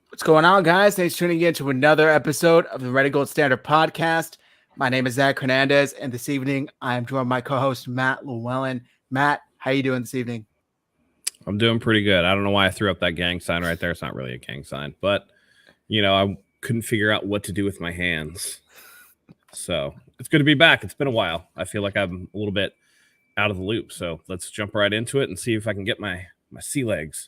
What's going on, guys? Thanks for tuning in to another episode of the Red and Gold Standard podcast. My name is Zach Hernandez, and this evening I am joined by my co-host Matt Llewellyn. Matt, how you doing this evening? I'm doing pretty good. I don't know why I threw up that gang sign right there. It's not really a gang sign, but I couldn't figure out what to do with my hands. So it's good to be back. It's been a while. I feel like I'm a little bit out of the loop. So let's jump right into it and see if I can get my sea legs.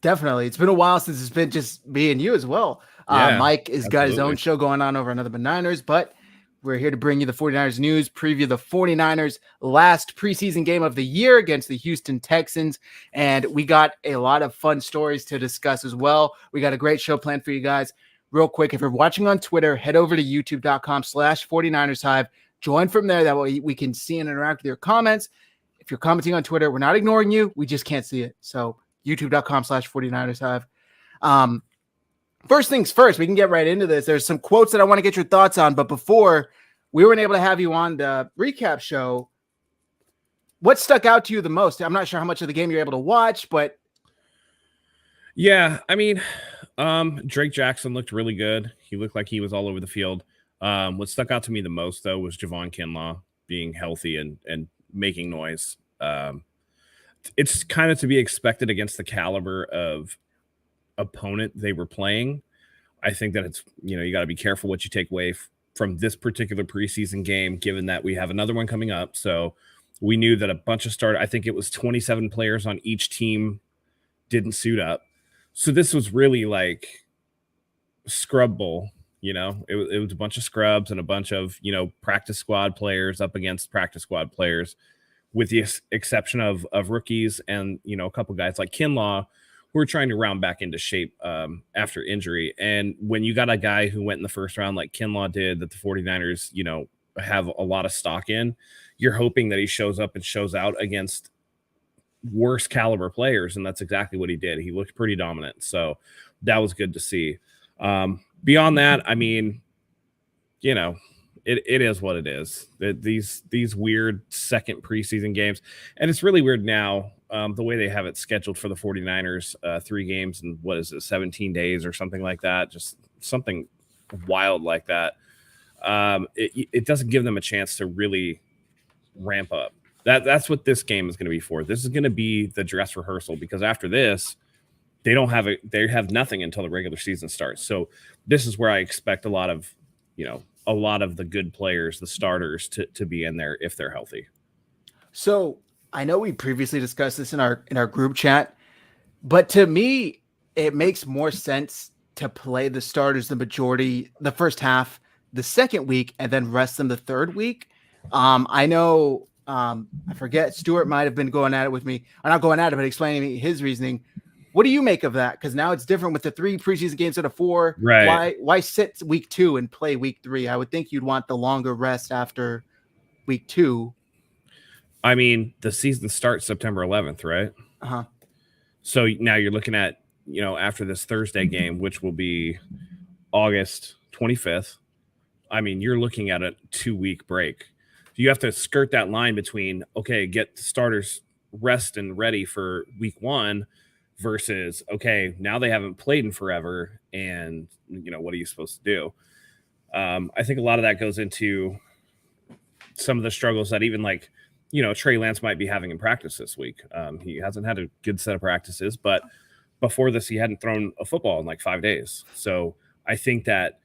Definitely. It's been a while since it's been just me and you as well. Yeah, Mike has got his own show going on over another Niners, but we're here to bring you the 49ers news, preview the 49ers last preseason game of the year against the Houston Texans. And we got a lot of fun stories to discuss as well. We got a great show planned for you guys. Real quick, if you're watching on Twitter, head over to youtube.com/49ershive. Join from there. That way we can see and interact with your comments. If you're commenting on Twitter, we're not ignoring you. We just can't see it. So youtube.com/49ershive. First things first, we can get right into this. There's some quotes that I want to get your thoughts on, but before we weren't able to have you on the recap show, what stuck out to you the most? I'm not sure how much of the game you're able to watch, but yeah, I mean, Drake Jackson looked really good. He looked like he was all over the field. What stuck out to me the most, though, was Javon Kinlaw being healthy and making noise. It's kind of to be expected against the caliber of opponent they were playing. I think that it's, you got to be careful what you take away from this particular preseason game, given that we have another one coming up. So we knew that a bunch of I think it was 27 players on each team didn't suit up. So this was really like scrub bowl, it was a bunch of scrubs and a bunch of, practice squad players up against practice squad players, with the exception of rookies and, a couple guys like Kinlaw who are trying to round back into shape after injury. And when you got a guy who went in the first round like Kinlaw did, that the 49ers, have a lot of stock in, you're hoping that he shows up and shows out against worse caliber players. And that's exactly what he did. He looked pretty dominant. So that was good to see. Beyond that, I mean, it is what it is. These weird second preseason games. And it's really weird now, the way they have it scheduled for the 49ers, 3 games in 17 days or something like that. Just something wild like that. It doesn't give them a chance to really ramp up. That's what this game is going to be for. This is going to be the dress rehearsal, because after this, they have nothing until the regular season starts. So this is where I expect a lot of the good players, the starters, to be in there if they're healthy. So I know we previously discussed this in our group chat, but to me, it makes more sense to play the starters the first half, the second week, and then rest them the third week. I know, I forget, Stuart might have been going at it with me. Or not going at it, but explaining his reasoning. What do you make of that? Because now it's different with the 3 preseason games instead of 4. Right. Why sit week 2 and play week 3? I would think you'd want the longer rest after week 2. I mean, the season starts September 11th, right? Uh-huh. So now you're looking at, after this Thursday game, which will be August 25th. I mean, you're looking at a 2-week break. You have to skirt that line between, okay, get the starters rest and ready for week 1 versus, okay, now they haven't played in forever, and, what are you supposed to do? I think a lot of that goes into some of the struggles that even Trey Lance might be having in practice this week. He hasn't had a good set of practices, but before this, he hadn't thrown a football in 5 days. So I think that,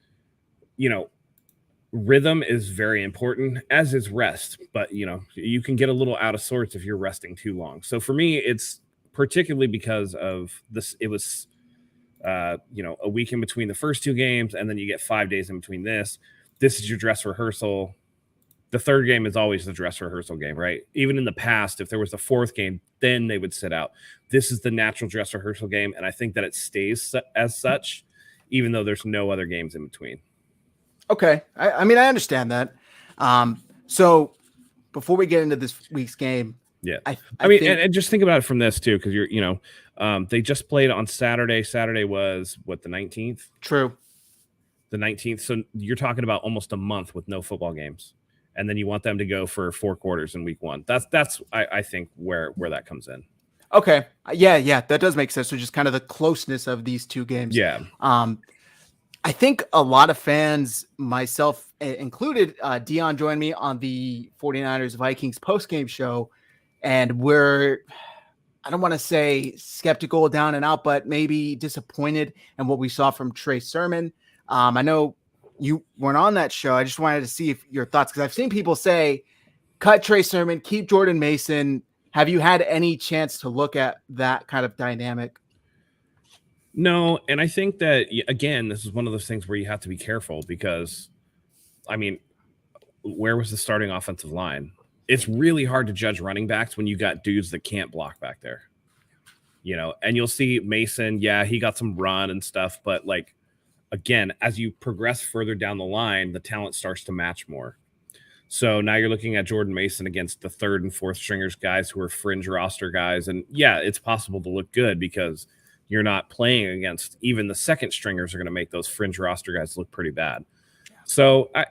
rhythm is very important, as is rest. But, you can get a little out of sorts if you're resting too long. So for me, it's particularly because of this. It was, a week in between the first two games, and then you get 5 days in between this. This is your dress rehearsal. The third game is always the dress rehearsal game, right? Even in the past, if there was a fourth game, then they would sit out. This is the natural dress rehearsal game, and I think that it stays as such, even though there's no other games in between. Okay. I mean, I understand that. So before we get into this week's game, yeah, I mean, and just think about it from this too, because they just played on Saturday. Saturday was what, the 19th? True. The 19th. So you're talking about almost a month with no football games. And then you want them to go for 4 quarters in week 1. That's I think where that comes in. Okay. Yeah, that does make sense. So just kind of the closeness of these two games. Yeah. I think a lot of fans, myself included, Dion joined me on the 49ers Vikings postgame show, and I don't want to say skeptical, down and out, but maybe disappointed in what we saw from Trey Sermon. I know you weren't on that show. I just wanted to see if your thoughts, because I've seen people say, cut Trey Sermon, keep Jordan Mason. Have you had any chance to look at that kind of dynamic? No, and I think that, again, this is one of those things where you have to be careful because, I mean, where was the starting offensive line? It's really hard to judge running backs when you got dudes that can't block back there. And you'll see Mason, yeah, he got some run and stuff, but again, as you progress further down the line, the talent starts to match more. So now you're looking at Jordan Mason against the third and fourth stringers, guys who are fringe roster guys. And yeah, it's possible to look good because you're not playing against even the second stringers are going to make those fringe roster guys look pretty bad. So, I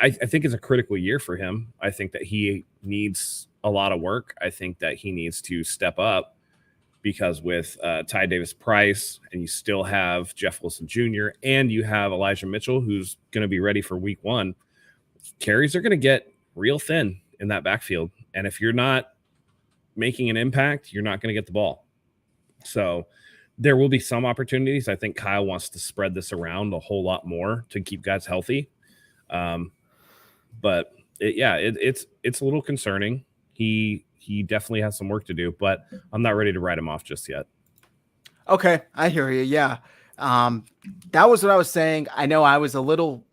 think it's a critical year for him. I think that he needs a lot of work. I think that he needs to step up because with Ty Davis-Price, and you still have Jeff Wilson Jr., and you have Elijah Mitchell, who's going to be ready for week 1, carries are going to get real thin in that backfield. And if you're not making an impact, you're not going to get the ball. So there will be some opportunities. I think Kyle wants to spread this around a whole lot more to keep guys healthy. But it's a little concerning. He definitely has some work to do, but I'm not ready to write him off just yet. Okay, I hear you. Yeah. That was what I was saying. I know I was a little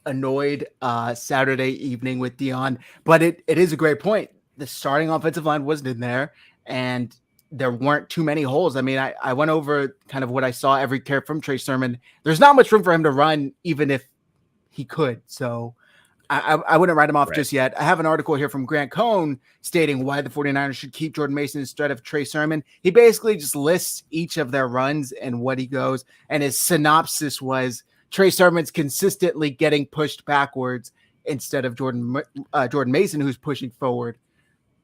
annoyed Saturday evening with Dion, but it is a great point. The starting offensive line wasn't in there, and there weren't too many holes. I mean, I went over kind of what I saw every carry from Trey Sermon. There's not much room for him to run, even if he could. So I wouldn't write him off just yet. I have an article here from Grant Cohn stating why the 49ers should keep Jordan Mason instead of Trey Sermon. He basically just lists each of their runs and what he goes. And his synopsis was Trey Sermon's consistently getting pushed backwards instead of Jordan Mason, who's pushing forward.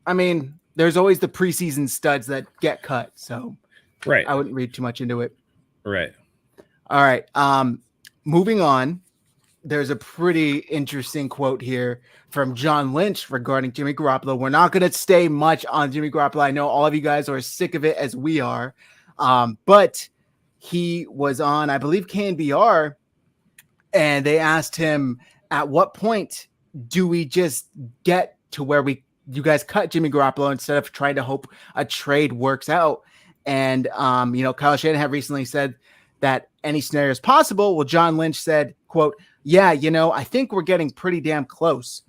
I mean, there's always the preseason studs that get cut. So I wouldn't read too much into it. Right. All right. Moving on. There's a pretty interesting quote here from John Lynch regarding Jimmy Garoppolo. We're not going to stay much on Jimmy Garoppolo. I know all of you guys are sick of it as we are. But he was on, I believe, KNBR, and they asked him, at what point do we just get to where you guys cut Jimmy Garoppolo instead of trying to hope a trade works out? And, Kyle Shanahan recently said that any scenario is possible. Well, John Lynch said, quote, yeah, I think we're getting pretty damn close.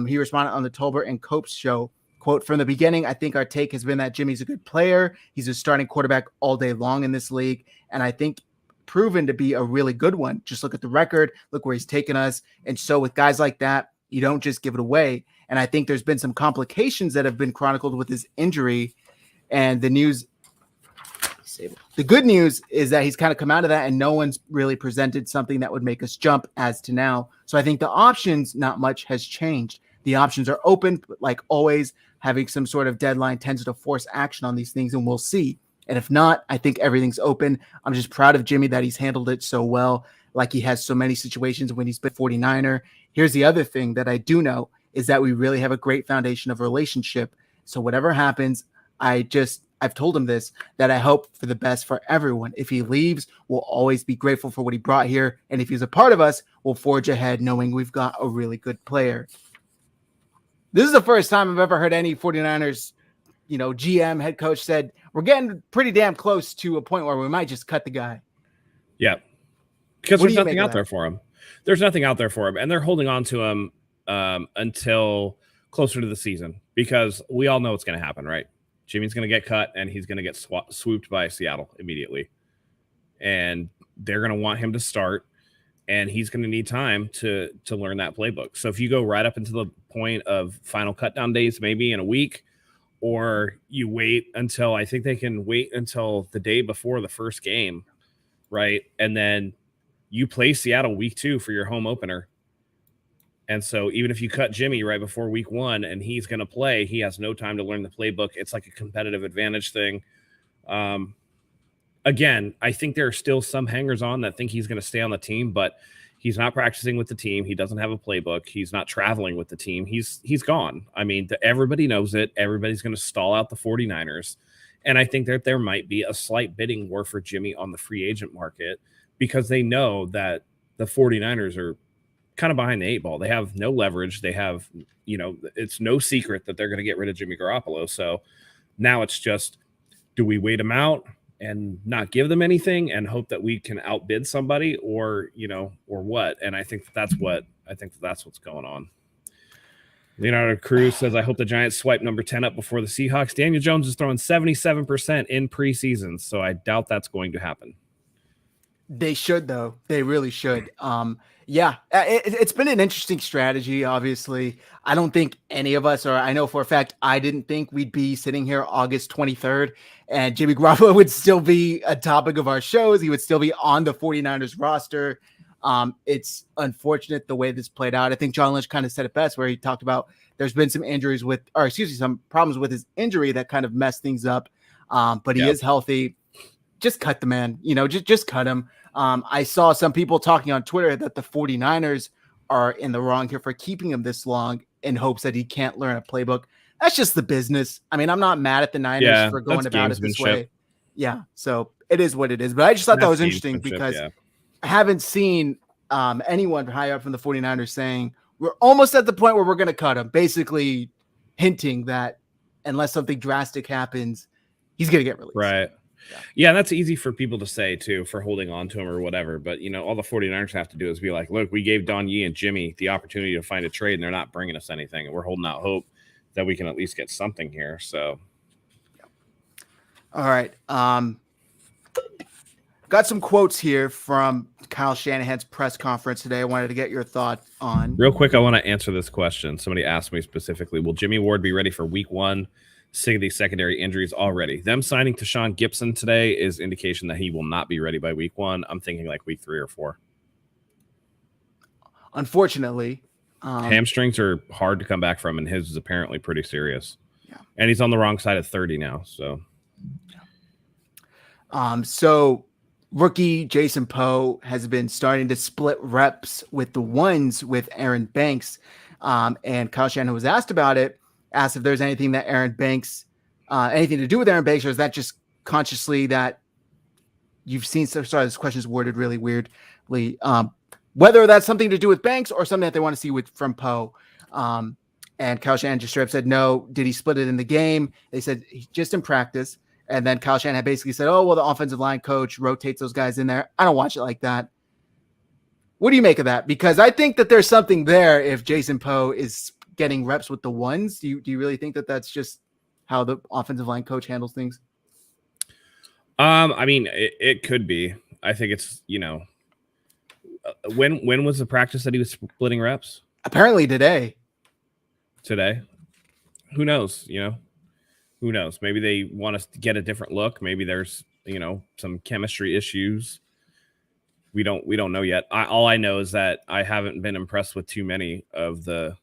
He responded on the Tolbert and Copes show, quote, from the beginning, I think our take has been that Jimmy's a good player. He's a starting quarterback all day long in this league. And I think proven to be a really good one. Just look at the record, look where he's taken us. And so with guys like that, you don't just give it away. And I think there's been some complications that have been chronicled with his injury. And the good news is that he's kind of come out of that and no one's really presented something that would make us jump as to now. So I think the options, not much has changed. The options are open, but like always, having some sort of deadline tends to force action on these things, and we'll see. And if not, I think everything's open. I'm just proud of Jimmy that he's handled it so well, like he has so many situations when he's been 49er. Here's the other thing that I do know is that we really have a great foundation of relationship. So whatever happens, I I've told him this, that I hope for the best for everyone. If he leaves, we'll always be grateful for what he brought here. And if he's a part of us, we'll forge ahead knowing we've got a really good player. This is the first time I've ever heard any 49ers, GM, head coach said, we're getting pretty damn close to a point where we might just cut the guy. Yeah. Because there's nothing out there for him. There's nothing out there for him. And they're holding on to him until closer to the season, because we all know what's going to happen, right? Jimmy's going to get cut and he's going to get swooped by Seattle immediately. And they're going to want him to start, and he's going to need time to learn that playbook. So if you go right up into the point of final cut down days, maybe in a week, or you wait until, I think they can wait until the day before the first game, right? And then you play Seattle week 2 for your home opener. And so even if you cut Jimmy right before week 1 and he's going to play, he has no time to learn the playbook. It's like a competitive advantage thing. Again, I think there are still some hangers on that think he's going to stay on the team, but he's not practicing with the team. He doesn't have a playbook. He's not traveling with the team. He's gone. I mean, everybody knows it. Everybody's going to stall out the 49ers. And I think that there might be a slight bidding war for Jimmy on the free agent market, because they know that the 49ers are kind of behind the 8 ball. They have no leverage. They have, it's no secret that they're going to get rid of Jimmy Garoppolo. So now it's just, do we wait him out and not give them anything and hope that we can outbid somebody, or what? And I think that's what's going on. Leonardo Cruz says, I hope the Giants swipe number 10 up before the Seahawks. Daniel Jones is throwing 77% in preseason, so I doubt that's going to happen. They should, though. They really should. It's been an interesting strategy, obviously. I don't think any of us, or I know for a fact, I didn't think we'd be sitting here August 23rd and Jimmy Garoppolo would still be a topic of our shows. He would still be on the 49ers roster. It's unfortunate the way this played out. I think John Lynch kind of said it best, where he talked about there's been some some problems with his injury that kind of messed things up. But he is healthy. Just cut the man, just cut him. I saw some people talking on Twitter that the 49ers are in the wrong here for keeping him this long in hopes that he can't learn a playbook. That's just the business. I mean, I'm not mad at the Niners for going about it this way. Yeah. So it is what it is. But I just thought that was interesting, because I haven't seen anyone high up from the 49ers saying we're almost at the point where we're going to cut him, basically hinting that unless something drastic happens, he's going to get released. Right. Yeah, that's easy for people to say, too, for holding on to him or whatever. But, all the 49ers have to do is be like, look, we gave Don Yee and Jimmy the opportunity to find a trade, and they're not bringing us anything. And we're holding out hope that we can at least get something here. So, all right. Got some quotes here from Kyle Shanahan's press conference today. I wanted to get your thought on. Real quick, I want to answer this question. Somebody asked me specifically, will Jimmy Ward be ready for week 1? Seeing these secondary injuries already. Them signing Tashawn Gibson today is indication that he will not be ready by week 1. I'm thinking like week 3 or 4. Unfortunately. Hamstrings are hard to come back from, and his is apparently pretty serious. Yeah. And he's on the wrong side of 30 now. So, So rookie Jason Poe has been starting to split reps with the ones with Aaron Banks. And Kyle Shanahan was asked about it. Asked if there's anything that anything to do with Aaron Banks, or is that just consciously that you've seen? Sorry, this question is worded really weirdly. Whether that's something to do with Banks or something that they want to see from Poe. And Kyle Shanahan just straight up said, no. Did he split it in the game? They said just in practice. And then Kyle Shanahan basically said, oh, well, the offensive line coach rotates those guys in there. I don't watch it like that. What do you make of that? Because I think that there's something there if Jason Poe is getting reps with the ones. Do you really think that that's just how the offensive line coach handles things? I mean, it could be. I think it's, when was the practice that he was splitting reps? Apparently today. Who knows? Who knows? Maybe they want us to get a different look. Maybe there's, some chemistry issues. We don't know yet. All I know is that I haven't been impressed with too many of the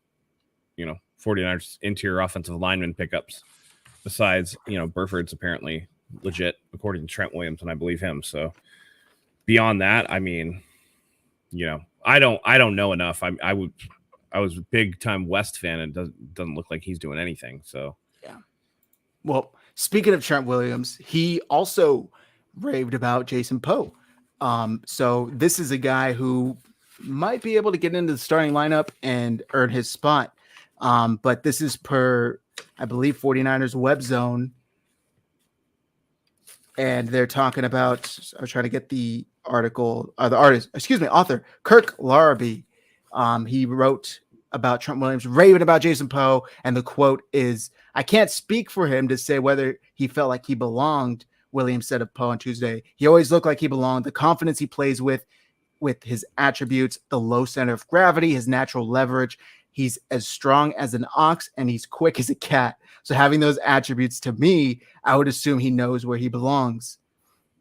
49ers interior offensive lineman pickups, besides, Burford's apparently legit according to Trent Williams, and I believe him. So beyond that, I mean, I don't know enough. I was a big time West fan, and doesn't look like he's doing anything. So yeah. Well, speaking of Trent Williams, he also raved about Jason Poe. So this is a guy who might be able to get into the starting lineup and earn his spot. But this is per, I believe, 49ers web zone. And they're talking about, I was trying to get the article, author, Kirk Larrabee. He wrote about Trent Williams, raving about Jason Poe. And the quote is, "I can't speak for him to say whether he felt like he belonged," Williams said of Poe on Tuesday. "He always looked like he belonged. The confidence he plays with his attributes, the low center of gravity, his natural leverage. He's as strong as an ox and he's quick as a cat. So having those attributes, to me, I would assume he knows where he belongs."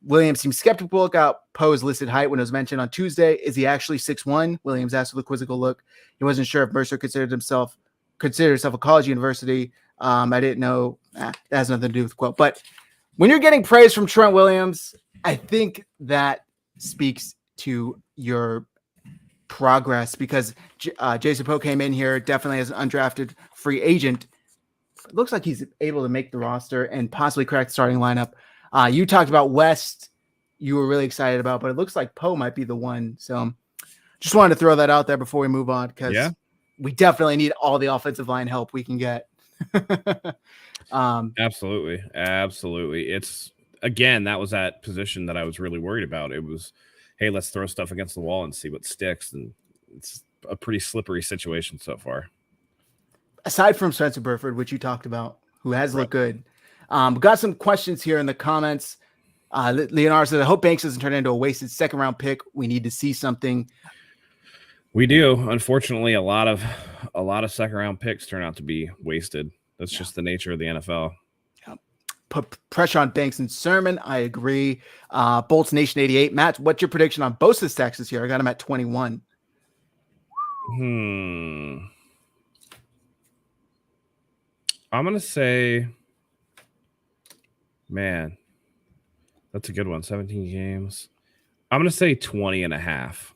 Williams seemed skeptical about Poe's listed height when it was mentioned on Tuesday. Is he actually 6'1"? Williams asked with a quizzical look. He wasn't sure if Mercer considered himself a college university. I didn't know. That has nothing to do with the quote. But when you're getting praise from Trent Williams, I think that speaks to your progress, because Jason Poe came in here definitely as an undrafted free agent. It looks like he's able to make the roster and possibly crack the starting lineup. You talked about West, you were really excited about, but it looks like Poe might be the one. So just wanted to throw that out there before we move on, because we definitely need all the offensive line help we can get. Absolutely. It's, again, that was that position that I was really worried about. It was, hey, let's throw stuff against the wall and see what sticks. And it's a pretty slippery situation so far. Aside from Spencer Burford, which you talked about, who has looked good. We got some questions here in the comments. Leonardo says, "I hope Banks doesn't turn into a wasted second round pick. We need to see something." We do. Unfortunately, a lot of second round picks turn out to be wasted. That's just the nature of the NFL. Put pressure on Banks and Sermon. I agree. Bolts Nation 88. Matt, what's your prediction on Bosa's sacks this year? I got him at 21. I'm going to say, man, that's a good one. 17 games. I'm going to say 20 and a half.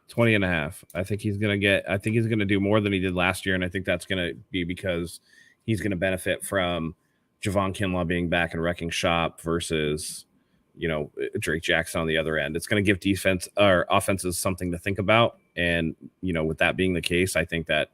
20 and a half. I think he's going to do more than he did last year. And I think that's going to be because he's going to benefit from Javon Kinlaw being back and wrecking shop versus, Drake Jackson on the other end. It's going to give defense or offenses something to think about. And, with that being the case, I think that,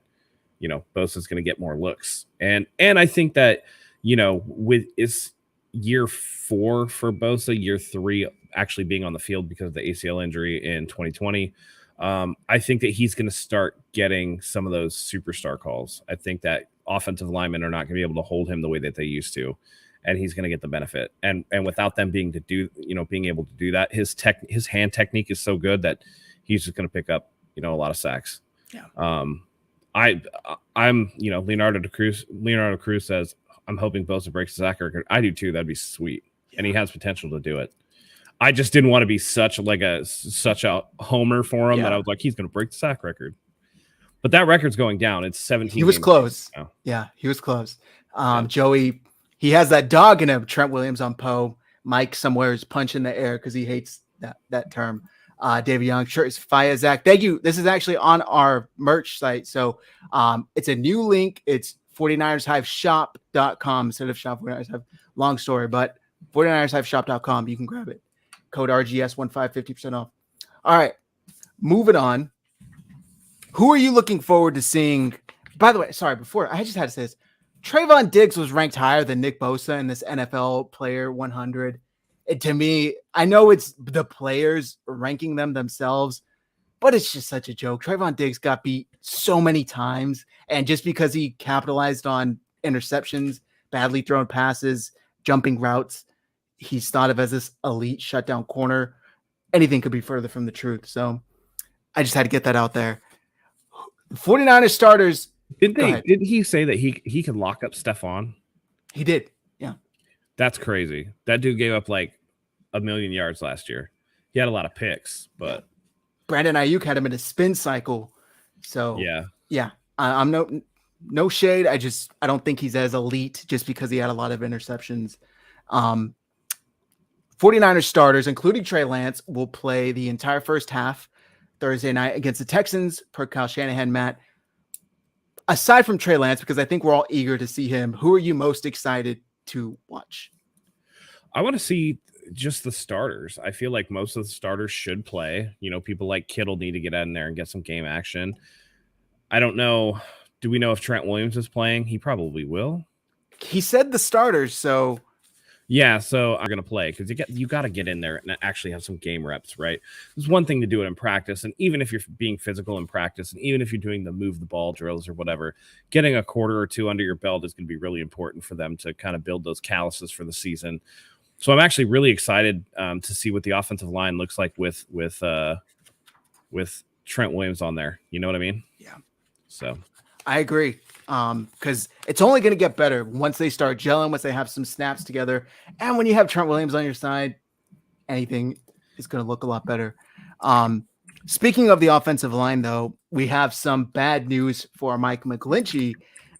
Bosa's going to get more looks. And I think that, with it's year 4 for Bosa, year 3 actually being on the field because of the ACL injury in 2020. I think that he's going to start getting some of those superstar calls. I think that offensive linemen are not going to be able to hold him the way that they used to, and he's going to get the benefit. And without them being able to do that, his hand technique is so good that he's just going to pick up, a lot of sacks. Yeah. I'm Leonardo Cruz says, "I'm hoping Bosa breaks the sack record." I do too. That'd be sweet. Yeah. And he has potential to do it. I just didn't want to be such a homer for him that I was like, he's going to break the sack record. But that record's going down. It's 17. He was close. Now. Yeah, he was close. Joey, he has that dog in him. Trent Williams on Poe. Mike somewhere is punching the air because he hates that term. David Young, sure, it's fire, Zach. Thank you. This is actually on our merch site. So it's a new link. It's 49ershiveshop.com instead of shop 49ers Hive. Long story, but 49ershiveshop.com. You can grab it. Code RGS 15 50% off. All right, moving on. Who are you looking forward to seeing? By the way, sorry, before I just had to say this. Trayvon Diggs was ranked higher than Nick Bosa in this NFL Player 100. To me, I know it's the players ranking them themselves, but it's just such a joke. Trayvon Diggs got beat so many times, and just because he capitalized on interceptions, badly thrown passes, jumping routes, he's thought of as this elite shutdown corner. Anything could be further from the truth. So I just had to get that out there. 49ers starters. Didn't he say that he could lock up Stephon? He did. Yeah. That's crazy. That dude gave up like 1 million yards last year. He had a lot of picks, but Brandon Ayuk had him in a spin cycle. So yeah. I'm no shade. I don't think he's as elite just because he had a lot of interceptions. 49ers starters, including Trey Lance, will play the entire first half Thursday night against the Texans, per Kyle Shanahan. Matt, aside from Trey Lance, because I think we're all eager to see him, who are you most excited to watch? I want to see just the starters. I feel like most of the starters should play. People like Kittle need to get in there and get some game action. I don't know. Do we know if Trent Williams is playing? He probably will. He said the starters, so yeah. So I'm gonna play because you got to get in there and actually have some game reps, right? It's one thing to do it in practice, and even if you're being physical in practice, and even if you're doing the move the ball drills or whatever, getting a quarter or two under your belt is going to be really important for them to kind of build those calluses for the season. So I'm actually really excited to see what the offensive line looks like with Trent Williams on there. You know what I mean? Yeah. So I agree. Because it's only going to get better once they start gelling, once they have some snaps together. And when you have Trent Williams on your side, anything is going to look a lot better. Speaking of the offensive line, though, we have some bad news for Mike Mcglinchey.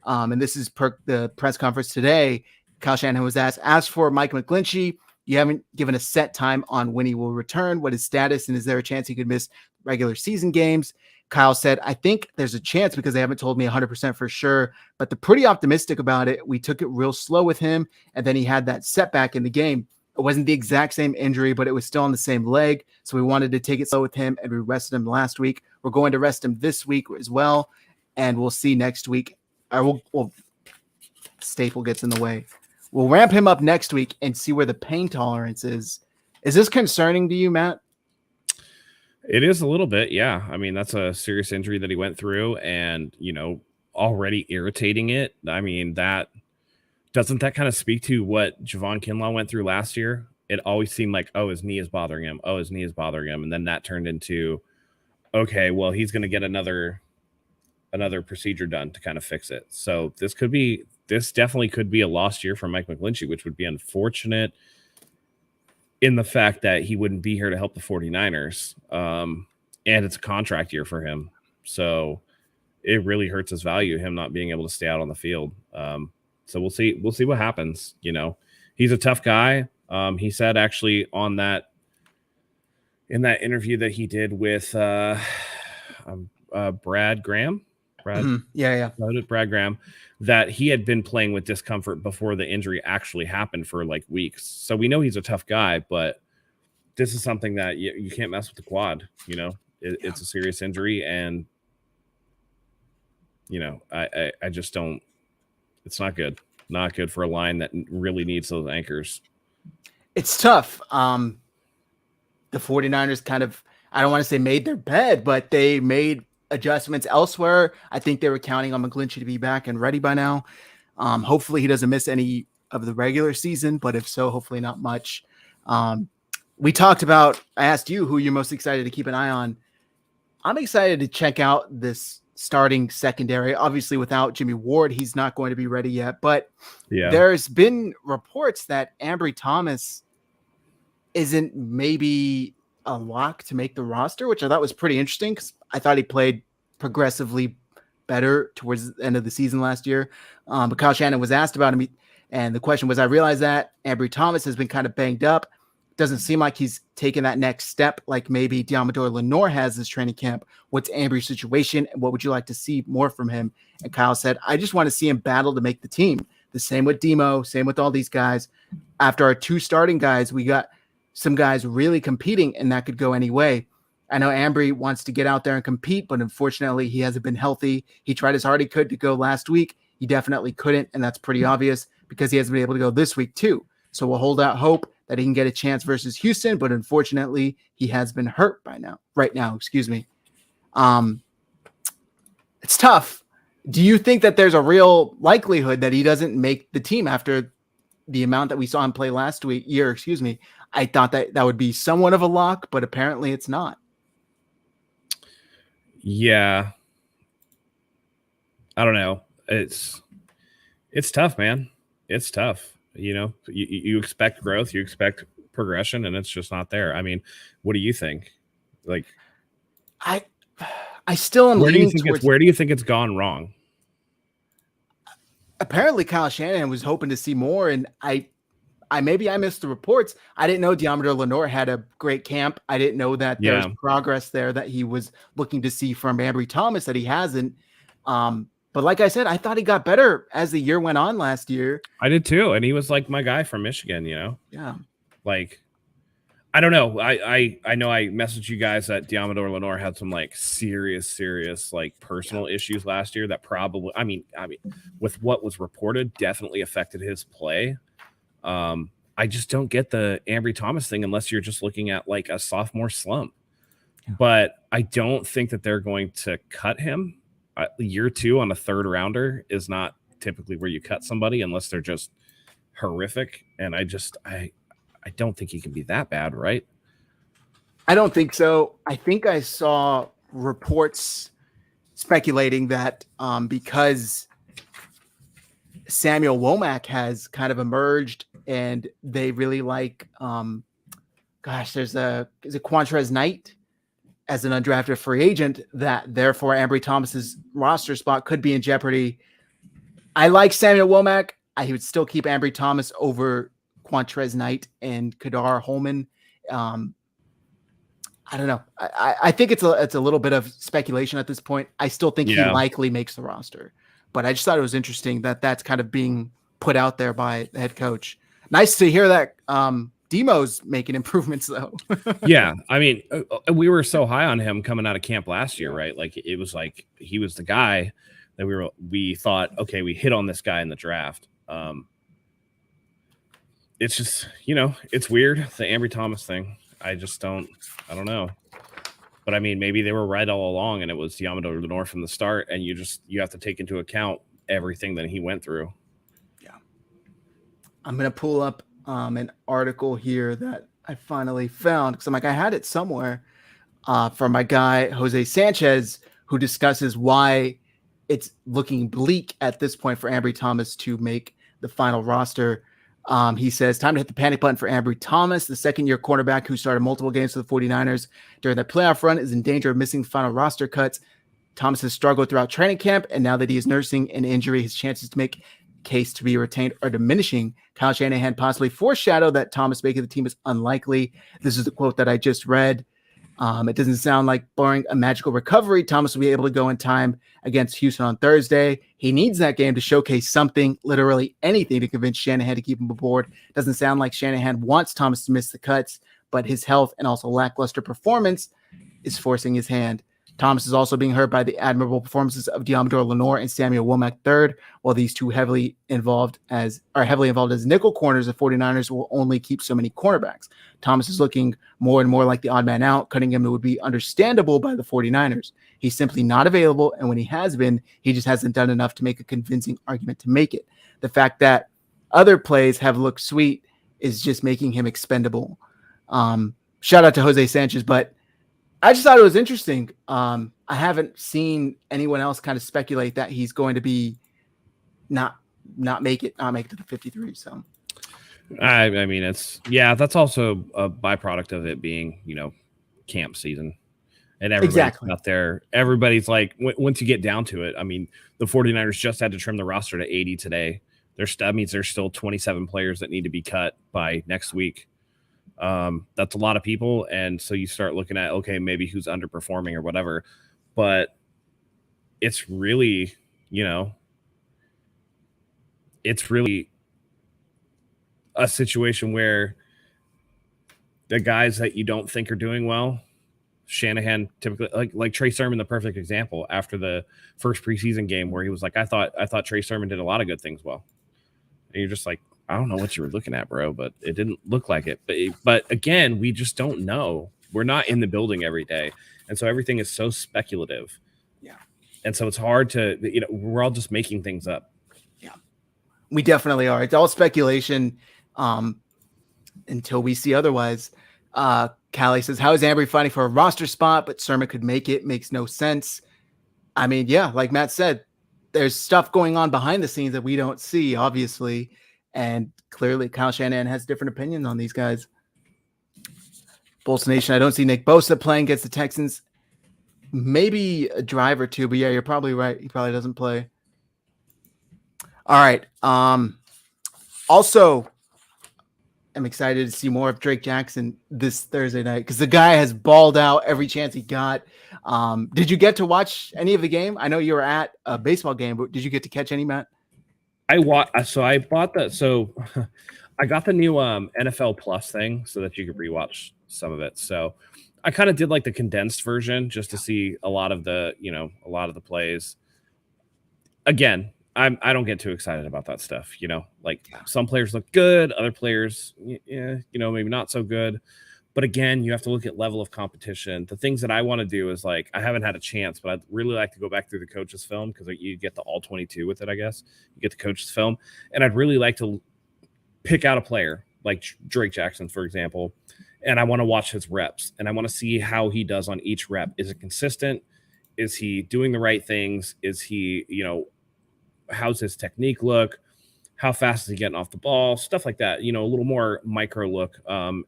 And this is per the press conference today. Kyle Shanahan was asked, as for Mike Mcglinchey, you haven't given a set time on when he will return, what his status, and is there a chance he could miss regular season games? Kyle said, I think there's a chance because they haven't told me 100% for sure, but they're pretty optimistic about it. We took it real slow with him, and then he had that setback in the game. It wasn't the exact same injury, but it was still on the same leg, so we wanted to take it slow with him, and we rested him last week. We're going to rest him this week as well, and we'll see next week. Staple gets in the way. We'll ramp him up next week and see where the pain tolerance is. Is this concerning to you, Matt? It is a little bit, yeah. I mean, that's a serious injury that he went through and, already irritating it. I mean, doesn't that kind of speak to what Javon Kinlaw went through last year? It always seemed like, oh, his knee is bothering him. Oh, his knee is bothering him. And then that turned into, okay, well, he's going to get another procedure done to kind of fix it. So this definitely could be a lost year for Mike Mcglinchey, which would be unfortunate in the fact that he wouldn't be here to help the 49ers. And it's a contract year for him. So it really hurts his value, him not being able to stay out on the field. So we'll see what happens. He's a tough guy. He said actually in that interview that he did with Brad Graham, Brad Graham, that he had been playing with discomfort before the injury actually happened for like weeks. So we know he's a tough guy, but this is something that you can't mess with the quad. It's a serious injury, and I just don't. It's not good. Not good for a line that really needs those anchors. It's tough. The 49ers kind of, I don't want to say made their bed, but they made adjustments elsewhere. I think they were counting on Mcglinchey to be back and ready by now. Hopefully he doesn't miss any of the regular season, but if so, hopefully not much. We talked about, I asked you who you're most excited to keep an eye on. I'm excited to check out this starting secondary. Obviously without Jimmy Ward, he's not going to be ready yet, but there's been reports that Ambry Thomas isn't maybe a lock to make the roster, which I thought was pretty interesting because I thought he played progressively better towards the end of the season last year. But Kyle Shanahan was asked about him, and the question was, I realized that Ambry Thomas has been kind of banged up. Doesn't seem like he's taken that next step like maybe Diamador Lenore has this training camp. What's Ambry's situation, and what would you like to see more from him? And Kyle said, I just want to see him battle to make the team. The same with Demo, same with all these guys. After our two starting guys, we got some guys really competing, and that could go any way. I know Ambry wants to get out there and compete, but unfortunately he hasn't been healthy. He tried as hard he could to go last week. He definitely couldn't, and that's pretty obvious because he hasn't been able to go this week too. So we'll hold out hope that he can get a chance versus Houston, but unfortunately he has been hurt right now, excuse me. It's tough. Do you think that there's a real likelihood that he doesn't make the team after the amount that we saw him play last year? I thought that would be somewhat of a lock, but apparently it's not. Yeah. I don't know. It's tough, man. It's tough. You expect growth, you expect progression, and it's just not there. I mean, what do you think? Like, I still am. Where do you think it's gone wrong? Apparently, Kyle Shanahan was hoping to see more, and I missed the reports. I didn't know Diamador Lenore had a great camp. I didn't know that there's progress there that he was looking to see from Ambry Thomas that he hasn't. But But like I said, I thought he got better as the year went on last year. I did too. And he was like my guy from Michigan, Yeah. Like, I don't know. I know I messaged you guys that Diamador Lenore had some like serious like personal issues last year that probably, I mean, with what was reported, definitely affected his play. I just don't get the Ambry Thomas thing unless you're just looking at like a sophomore slump. Yeah. But I don't think that they're going to cut him. Year 2 on a third rounder is not typically where you cut somebody unless they're just horrific. And I don't think he can be that bad, right? I don't think so. I think I saw reports speculating that because Samuel Womack has kind of emerged and they really like, is it Quantrez Knight as an undrafted free agent, that therefore Ambry Thomas's roster spot could be in jeopardy. I like Samuel Womack. I would still keep Ambry Thomas over Quantrez Knight and Kadar Holman. I don't know. I think it's a little bit of speculation at this point. I still think he likely makes the roster, but I just thought it was interesting that that's kind of being put out there by the head coach. Nice to hear that Demo's making improvements though. Yeah. I mean, we were so high on him coming out of camp last year, right? Like it was like, he was the guy that we thought, okay, we hit on this guy in the draft. It's just, it's weird. The Ambry Thomas thing. I don't know. But I mean, maybe they were right all along and it was Diamador Lenore from the start. And you have to take into account everything that he went through. Yeah. I'm going to pull up an article here that I finally found because I'm like, I had it somewhere from my guy, Jose Sanchez, who discusses why it's looking bleak at this point for Ambry Thomas to make the final roster. He says, time to hit the panic button for Ambry Thomas. The second-year cornerback who started multiple games for the 49ers during the playoff run is in danger of missing final roster cuts. Thomas has struggled throughout training camp, and now that he is nursing an injury, his chances to make case to be retained are diminishing. Kyle Shanahan possibly foreshadowed that Thomas making the team is unlikely. This is the quote that I just read. It doesn't sound like, barring a magical recovery, Thomas will be able to go in time against Houston on Thursday. He needs that game to showcase something, literally anything, to convince Shanahan to keep him aboard. Doesn't sound like Shanahan wants Thomas to miss the cuts, but his health and also lackluster performance is forcing his hand. Thomas is also being hurt by the admirable performances of Diamador Lenore and Samuel Womack III. While these two heavily involved as nickel corners, the 49ers will only keep so many cornerbacks. Thomas is looking more and more like the odd man out. Cutting him would be understandable by the 49ers. He's simply not available, and when he has been, he just hasn't done enough to make a convincing argument to make it. The fact that other plays have looked sweet is just making him expendable. Shout out to Jose Sanchez, but I just thought it was interesting. I haven't seen anyone else kind of speculate that he's going to be not make it to the 53. So, I mean, that's also a byproduct of it being, camp season, and everybody's out there. Everybody's like, once you get down to it, I mean, the 49ers just had to trim the roster to 80 today. That means there's still 27 players that need to be cut by next week. That's a lot of people, and so you start looking at, okay, maybe who's underperforming or whatever, but it's really, it's really a situation where the guys that you don't think are doing well, Shanahan typically, like Trey Sermon, the perfect example after the first preseason game where he was like, I thought Trey Sermon did a lot of good things well, and you're just like, I don't know what you were looking at, bro, but it didn't look like it. But again, we just don't know. We're not in the building every day. And so everything is so speculative. Yeah. And so it's hard to, we're all just making things up. Yeah, we definitely are. It's all speculation until we see otherwise. Callie says, how is Ambry fighting for a roster spot, but Sermon could make it? Makes no sense. I mean, yeah, like Matt said, there's stuff going on behind the scenes that we don't see, obviously. And clearly, Kyle Shanahan has different opinions on these guys. Bulls Nation, I don't see Nick Bosa playing against the Texans. Maybe a drive or two, but yeah, you're probably right. He probably doesn't play. All right. Also, am excited to see more of Drake Jackson this Thursday night because the guy has balled out every chance he got. Did you get to watch any of the game? I know you were at a baseball game, but did you get to catch any, Matt? I bought that. So I got the new NFL Plus thing so that you could rewatch some of it. So I kind of did like the condensed version just to see a lot of the plays. Again, I don't get too excited about that stuff. Like some players look good, other players, maybe not so good. But again, you have to look at level of competition. The things that I want to do is like, I haven't had a chance, but I'd really like to go back through the coach's film because you get the all 22 with it, I guess. You get the coach's film. And I'd really like to pick out a player like Drake Jackson, for example. And I want to watch his reps and I want to see how he does on each rep. Is it consistent? Is he doing the right things? Is he, how's his technique look? How fast is he getting off the ball? Stuff like that, a little more micro look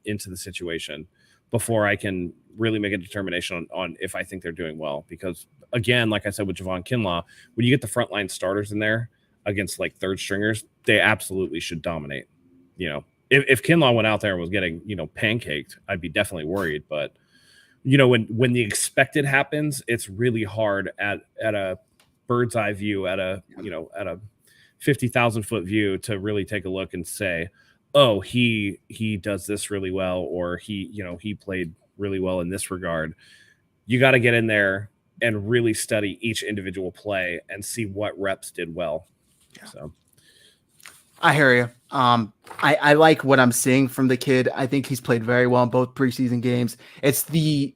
into the situation before I can really make a determination on if I think they're doing well. Because again, like I said, with Javon Kinlaw, when you get the frontline starters in there against like third stringers, they absolutely should dominate. If Kinlaw went out there and was getting, pancaked, I'd be definitely worried. But, when the expected happens, it's really hard at a bird's eye view, at a 50,000 foot view to really take a look and say, oh, he does this really well, or he played really well in this regard. You got to get in there and really study each individual play and see what reps did well. Yeah. So I hear you. I like what I'm seeing from the kid. I think he's played very well in both preseason games. It's the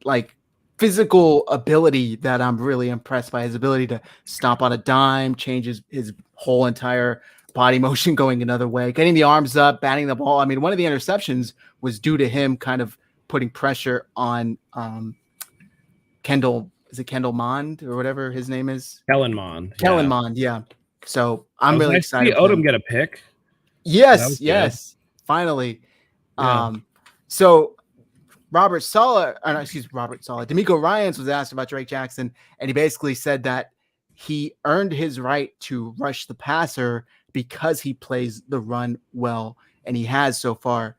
physical ability that I'm really impressed by. His ability to stomp on a dime, changes his whole entire body motion going another way, getting the arms up, batting the ball. I mean, one of the interceptions was due to him kind of putting pressure on Kendall. Is it Kendall Mond or whatever his name is? Kellen Mond. Kellen Mond, yeah. So I'm really excited. Odom get a pick. Yes. Finally. Yeah. So D'Amico Ryans was asked about Drake Jackson, and he basically said that he earned his right to rush the passer because he plays the run well, and he has so far.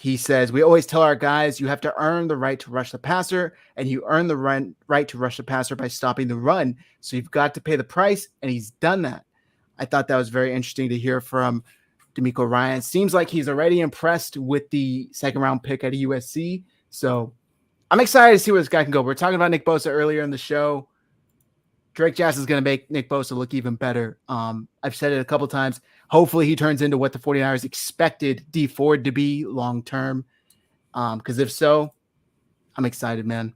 He says, we always tell our guys, you have to earn the right to rush the passer, and you earn the right to rush the passer by stopping the run. So you've got to pay the price, and he's done that. I thought that was very interesting to hear from D'Amico Ryans. Seems like he's already impressed with the second-round pick at USC. So I'm excited to see where this guy can go. We were talking about Nick Bosa earlier in the show. Drake Jackson is going to make Nick Bosa look even better. I've said it a couple times. Hopefully he turns into what the 49ers expected Dee Ford to be long-term. Because if so, I'm excited, man.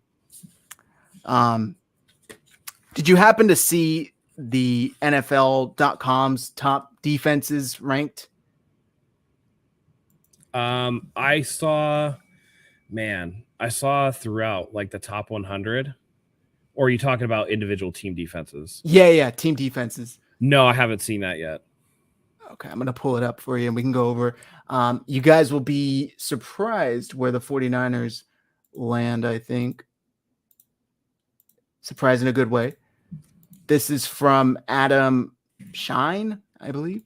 Did you happen to see the NFL.com's top defenses ranked? I saw throughout like the top 100. Or are you talking about individual team defenses? Yeah, team defenses. No, I haven't seen that yet. Okay, I'm going to pull it up for you and we can go over. You guys will be surprised where the 49ers land, I think. Surprised in a good way. This is from Adam Shine, I believe.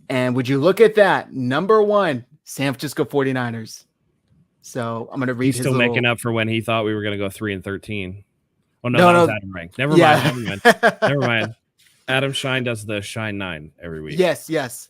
And would you look at that? Number 1, San Francisco 49ers. So I'm going to read He's still making up for when he thought we were going to go 3-13. Oh, no, that was Adam Rank. Never mind. Adam Shine does the Shine 9 every week. Yes.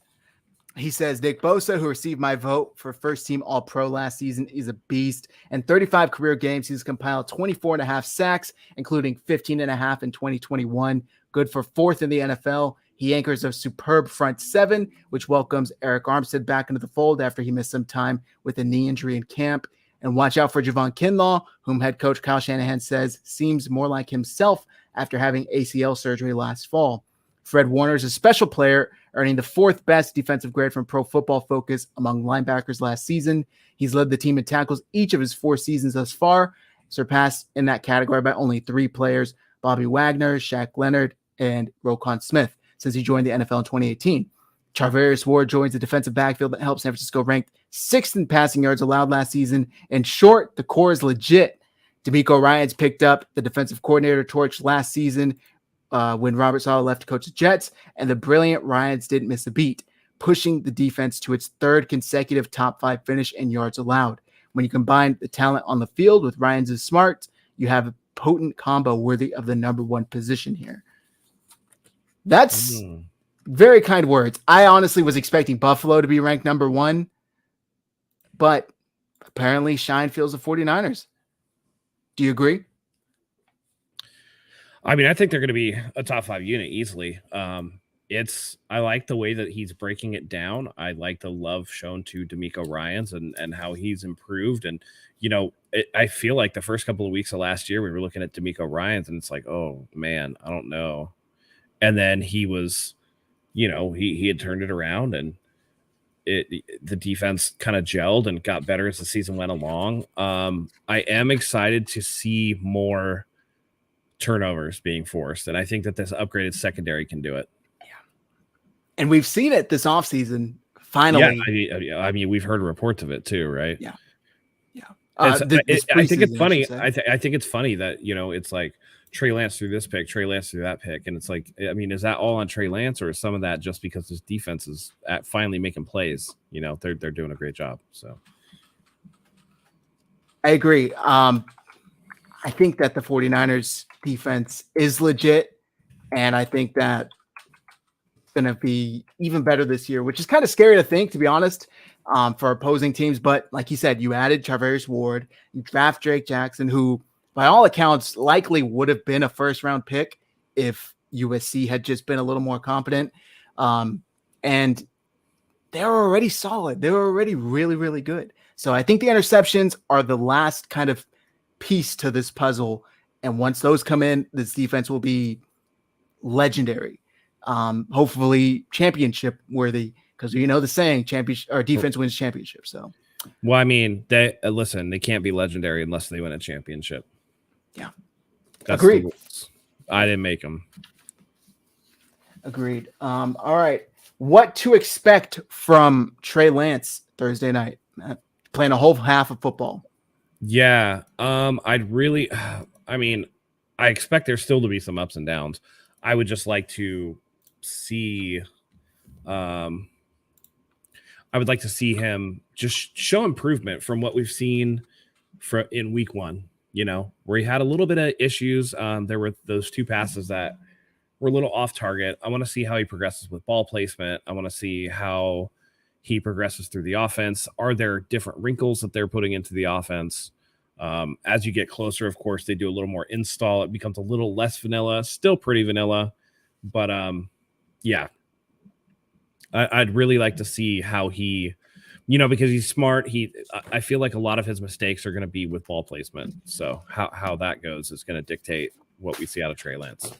He says, Nick Bosa, who received my vote for first team All-Pro last season, is a beast. In 35 career games, he's compiled 24.5 sacks, including 15.5 in 2021. Good for 4th in the NFL. He anchors a superb front 7, which welcomes Eric Armstead back into the fold after he missed some time with a knee injury in camp. And watch out for Javon Kinlaw, whom head coach Kyle Shanahan says seems more like himself after having ACL surgery last fall. Fred Warner is a special player, earning the 4th best defensive grade from Pro Football Focus among linebackers last season. He's led the team in tackles each of his 4 seasons thus far, surpassed in that category by only 3 players, Bobby Wagner, Shaq Leonard, and Roquan Smith, since he joined the NFL in 2018. Charvarius Ward joins the defensive backfield that helped San Francisco ranked 6th in passing yards allowed last season. In short, the core is legit. D'Amico Ryans picked up the defensive coordinator torch last season when Robert Saleh left to coach the Jets, and the brilliant Ryans didn't miss a beat. pushing the defense to its third consecutive top 5 finish in yards allowed. When you combine the talent on the field with Ryan's smart, you have a potent combo worthy of the number 1 position here. That's very kind words. I honestly was expecting Buffalo to be ranked number 1, but apparently Shine feels the 49ers. Do you agree? I mean, I think they're going to be a top 5 unit easily. I like the way that he's breaking it down. I like the love shown to D'Amico Ryans and how he's improved. And, I feel like the first couple of weeks of last year, we were looking at D'Amico Ryans and it's like, oh man, I don't know. And then he was, he had turned it around and the defense kind of gelled and got better as the season went along. I am excited to see more turnovers being forced. And I think that this upgraded secondary can do it. And we've seen it this offseason. Finally. Yeah, I mean, we've heard reports of it too, right? Yeah. I think it's funny. I think it's funny that, it's like Trey Lance threw this pick, Trey Lance threw that pick. And it's like, I mean, is that all on Trey Lance or is some of that just because his defense is finally making plays? They're doing a great job. So I agree. I think that the 49ers defense is legit. And I think that going to be even better this year, which is kind of scary to think, to be honest, for opposing teams. But like you said, you added Charvarius Ward, you draft Drake Jackson, who by all accounts likely would have been a first-round pick if USC had just been a little more competent. And they're already solid. They're already really, really good. So I think the interceptions are the last kind of piece to this puzzle. And once those come in, this defense will be legendary. Hopefully championship worthy, because the saying, championship or defense wins championship. So, well, I mean, they can't be legendary unless they win a championship. Yeah, that's agreed. The rules. I didn't make them. Agreed. All right, what to expect from Trey Lance Thursday night? Playing a whole half of football. Yeah, I expect there still to be some ups and downs. I would just like to see I would like to see him just show improvement from what we've seen in week 1, where he had a little bit of issues. There were those 2 passes that were a little off target. I want to see how he progresses with ball placement. I want to see how he progresses through the offense. Are there different wrinkles that they're putting into the offense? As you get closer, of course, they do a little more install. It becomes a little less vanilla, still pretty vanilla, but yeah, I'd really like to see how he, because he's smart. I feel like a lot of his mistakes are going to be with ball placement. So how that goes is going to dictate what we see out of Trey Lance.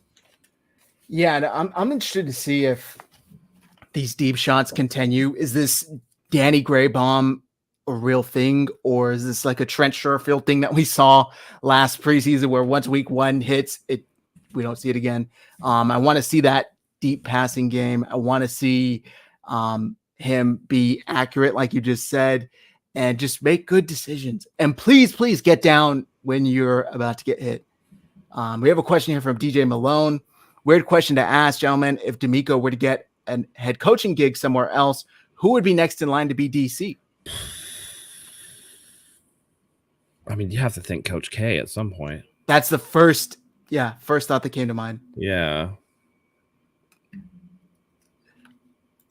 Yeah, and I'm interested to see if these deep shots continue. Is this Danny Gray bomb a real thing, or is this like a Trent Sherfield thing that we saw last preseason where once week 1 hits it, we don't see it again? I want to see that deep passing game. I want to see him be accurate, like you just said, and just make good decisions. And please get down when you're about to get hit. We have a question here from DJ Malone. Weird question to ask, gentlemen. If D'Amico were to get a head coaching gig somewhere else, who would be next in line to be DC? I mean, you have to think Coach K at some point. That's the first thought that came to mind. Yeah.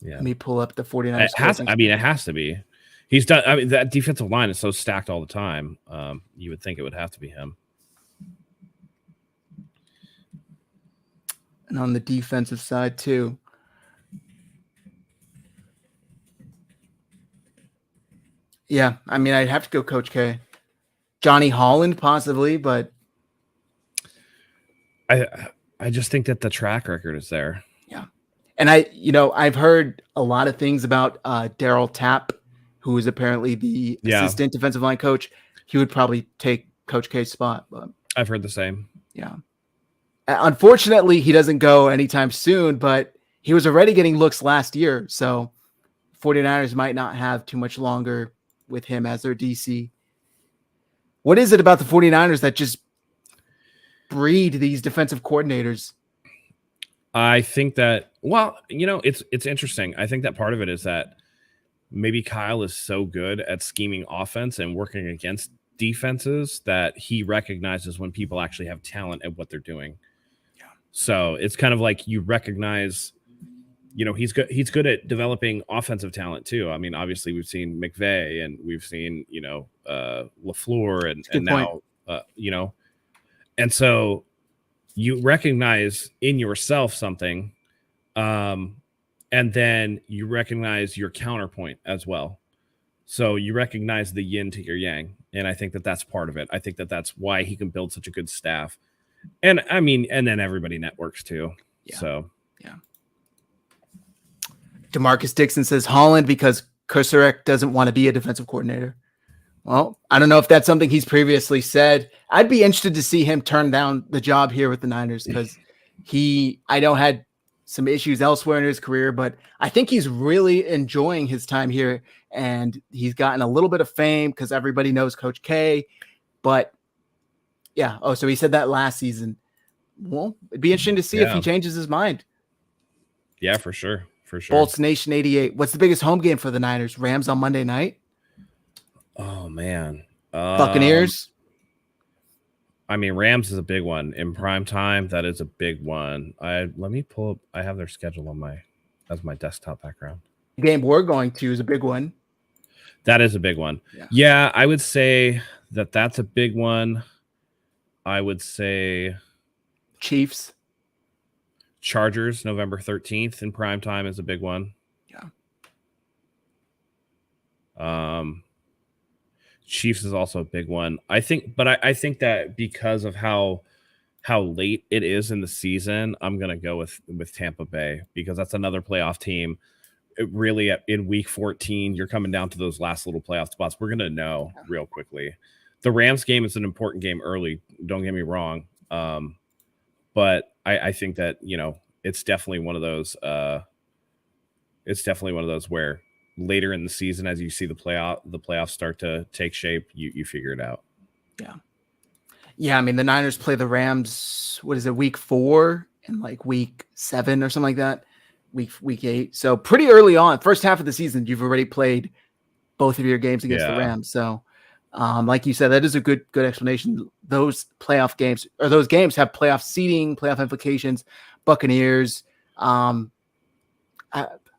Let me pull up the 49ers. It has to be. He's done. I mean, that defensive line is so stacked all the time. You would think it would have to be him. And on the defensive side too. Yeah, I mean, I'd have to go Coach K. Johnny Holland, possibly, but I just think that the track record is there. Yeah. And I've heard a lot of things about Daryl Tapp, who is apparently the assistant defensive line coach. He would probably take Coach K's spot. But I've heard the same. Yeah. Unfortunately, he doesn't go anytime soon, but he was already getting looks last year. So 49ers might not have too much longer with him as their DC. What is it about the 49ers that just breed these defensive coordinators? I think that, well, it's interesting. I think that part of it is that maybe Kyle is so good at scheming offense and working against defenses that he recognizes when people actually have talent at what they're doing. Yeah. So it's kind of like you recognize, he's good at developing offensive talent too. I mean, obviously we've seen McVay and we've seen, LaFleur and now, and so you recognize in yourself something, and then you recognize your counterpoint as well. So you recognize the yin to your yang, and I think that that's part of it. I think that that's why he can build such a good staff, and I mean, and then everybody networks too. Yeah. So yeah. DeMarcus Dixon says Holland because Kusurek doesn't want to be a defensive coordinator. Well, I don't know if that's something he's previously said. I'd be interested to see him turn down the job here with the Niners because I know had some issues elsewhere in his career, but I think he's really enjoying his time here, and he's gotten a little bit of fame because everybody knows Coach K. But yeah, so he said that last season. Well, it'd be interesting to see if he changes his mind. Yeah, for sure. For sure. Bolts Nation 88. What's the biggest home game for the Niners? Rams on Monday night? Oh, man. Buccaneers? I mean, Rams is a big one. In prime time, that is a big one. Let me pull up. I have their schedule as my desktop background. The game we're going to is a big one. That is a big one. Yeah, I would say that's a big one. I would say Chiefs. Chargers, November 13th in prime time is a big one. Yeah. Chiefs is also a big one. I think that because of how late it is in the season, I'm going to go with Tampa Bay because that's another playoff team. Really, in week 14, you're coming down to those last little playoff spots. We're going to know real quickly. The Rams game is an important game early. Don't get me wrong. But I think that, it's definitely one of those. It's definitely one of those where later in the season, as you see the playoffs start to take shape, you figure it out. Yeah. Yeah. I mean, the Niners play the Rams. What is it? Week 4 and like week 7 or something like that. Week 8. So pretty early on, first half of the season, you've already played both of your games against the Rams. So, like you said, that is a good explanation. Those playoff games or those games have playoff seeding, playoff implications. Buccaneers.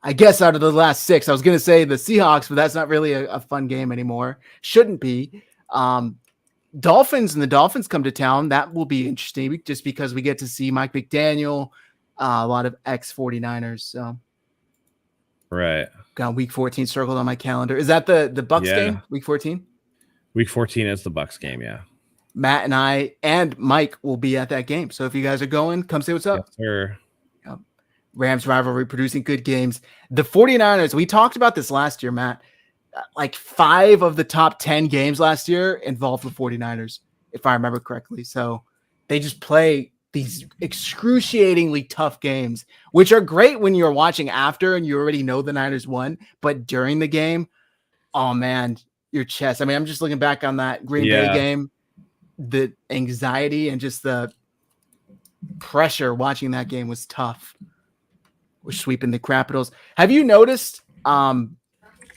I guess out of the last 6, I was going to say the Seahawks, but that's not really a fun game anymore. Shouldn't be. Dolphins and the Dolphins come to town. That will be interesting just because we get to see Mike McDaniel, a lot of ex-49ers. So, right. Got week 14 circled on my calendar. Is that the Bucs game? Week 14? Week 14 is the Bucs game, yeah. Matt and I and Mike will be at that game. So if you guys are going, come say what's up. Yes, sir. Rams rivalry producing good games. The 49ers, we talked about this last year, Matt. Like 5 of the top 10 games last year involved the 49ers, if I remember correctly. So they just play these excruciatingly tough games, which are great when you're watching after and you already know the Niners won. But during the game, oh man, your chest. I mean, I'm just looking back on that Green Bay game, the anxiety and just the pressure watching that game was tough. We're sweeping the Capitals. Have you noticed I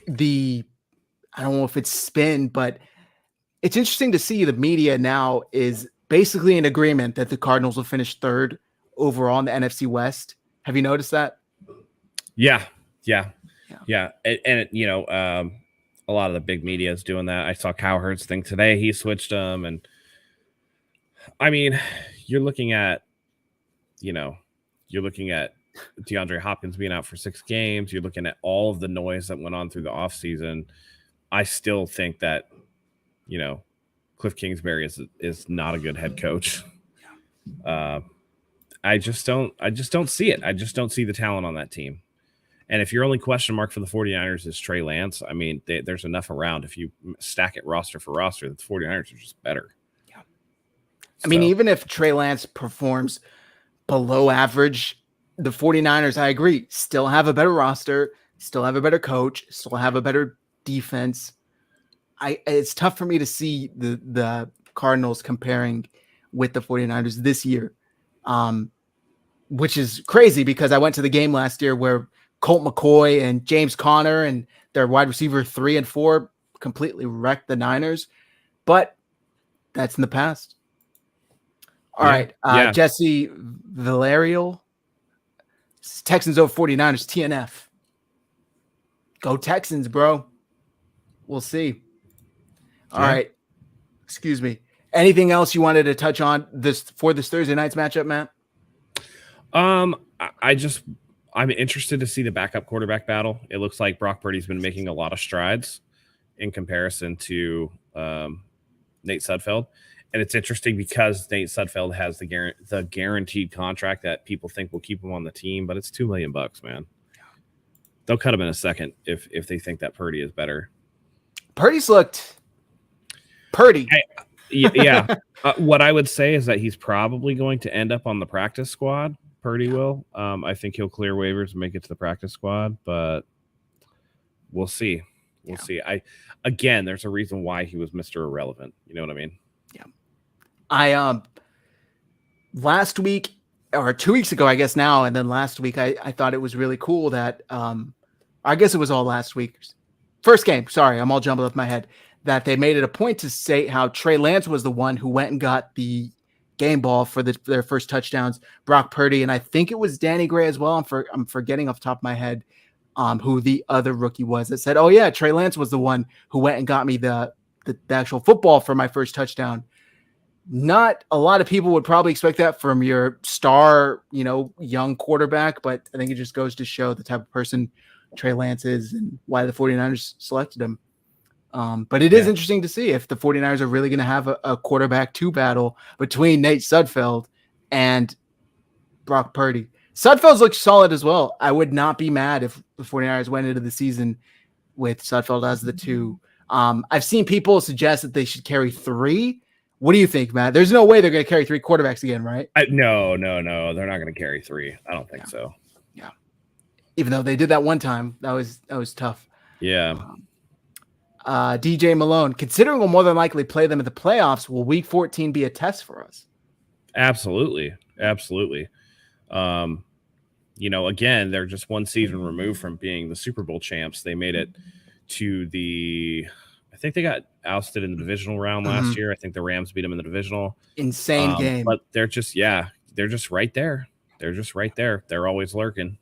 don't know if it's spin, but it's interesting to see the media now is basically in agreement that the Cardinals will finish 3rd overall in the NFC West. Have you noticed that? Yeah. And a lot of the big media is doing that. I saw Cowherd's thing today. He switched them. And I mean, you're looking at DeAndre Hopkins being out for 6 games. You're looking at all of the noise that went on through the offseason. I still think that, Cliff Kingsbury is not a good head coach. I just don't see it. I just don't see the talent on that team. And if your only question mark for the 49ers is Trey Lance, I mean, there's enough around. If you stack it roster for roster, the 49ers are just better. Yeah. I mean, even if Trey Lance performs below average, the 49ers, I agree, still have a better roster, still have a better coach, still have a better defense. It's tough for me to see the Cardinals comparing with the 49ers this year. which is crazy because I went to the game last year where Colt McCoy and James Conner and their wide receiver 3 and 4 completely wrecked the Niners. But that's in the past. All right. Jesse Villarreal, Texans over 49ers, TNF. Go Texans, bro. We'll see. All right. Excuse me. Anything else you wanted to touch on this Thursday night's matchup, Matt? I'm interested to see the backup quarterback battle. It looks like Brock Purdy's been making a lot of strides in comparison to Nate Sudfeld. And it's interesting because Nate Sudfeld has the guaranteed contract that people think will keep him on the team, but it's $2 million, man. They'll cut him in a second if they think that Purdy is better. Purdy's looked Purdy. What I would say is that he's probably going to end up on the practice squad. Purdy will. I think he'll clear waivers and make it to the practice squad, but we'll see. We'll see. Again, there's a reason why he was Mr. Irrelevant. You know what I mean? Yeah. I last week or 2 weeks ago, I guess now, and then last week, I thought it was really cool that I guess it was all last week. First game, sorry, I'm all jumbled up in my head, that they made it a point to say how Trey Lance was the one who went and got the game ball for their first touchdowns, Brock Purdy, and I think it was Danny Gray as well. I'm forgetting off the top of my head who the other rookie was that said, oh yeah, Trey Lance was the one who went and got me the actual football for my first touchdown. Not a lot of people would probably expect that from your star, young quarterback, but I think it just goes to show the type of person Trey Lance is and why the 49ers selected him. But it is interesting to see if the 49ers are really going to have a quarterback 2 battle between Nate Sudfeld and Brock Purdy. Sudfeld's looks solid as well. I would not be mad if the 49ers went into the season with Sudfeld as the 2. I've seen people suggest that they should carry 3. What do you think, Matt? There's no way they're going to carry 3 quarterbacks again, right? No. They're not going to carry 3. I don't think so. Yeah. Even though they did that one time, that was tough. Yeah. DJ Malone, considering we'll more than likely play them in the playoffs, will Week 14 be a test for us? Absolutely. Again, they're just one season removed from being the Super Bowl champs. They made it to I think they got ousted in the divisional round last year. I think the Rams beat them in the divisional. Insane game. But they're just right there. They're always lurking.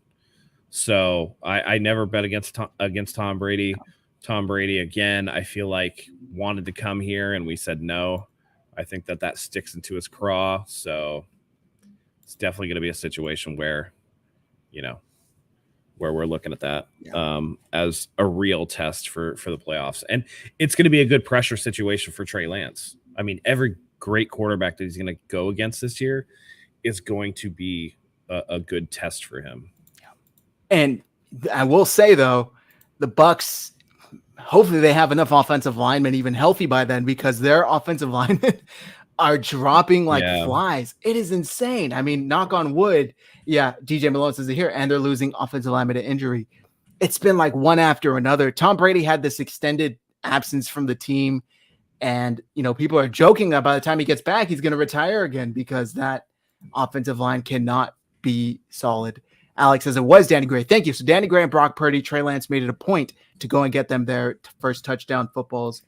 So I never bet against Tom Brady. Tom Brady, again, I feel like wanted to come here and we said no. I think that sticks into his craw. So it's definitely going to be a situation where we're looking at that as a real test for the playoffs. And it's going to be a good pressure situation for Trey Lance. I mean, every great quarterback that he's going to go against this year is going to be a good test for him. And I will say, though, the Bucs, hopefully they have enough offensive linemen even healthy by then, because their offensive linemen are dropping like flies. It is insane. I mean, knock on wood. Yeah, DJ Malone says it here, and they're losing offensive linemen to injury. It's been like one after another. Tom Brady had this extended absence from the team, and people are joking that by the time he gets back, he's going to retire again because that offensive line cannot be solid. Alex says it was Danny Gray. Thank you. So Danny Gray and Brock Purdy, Trey Lance made it a point to go and get them their first touchdown footballs.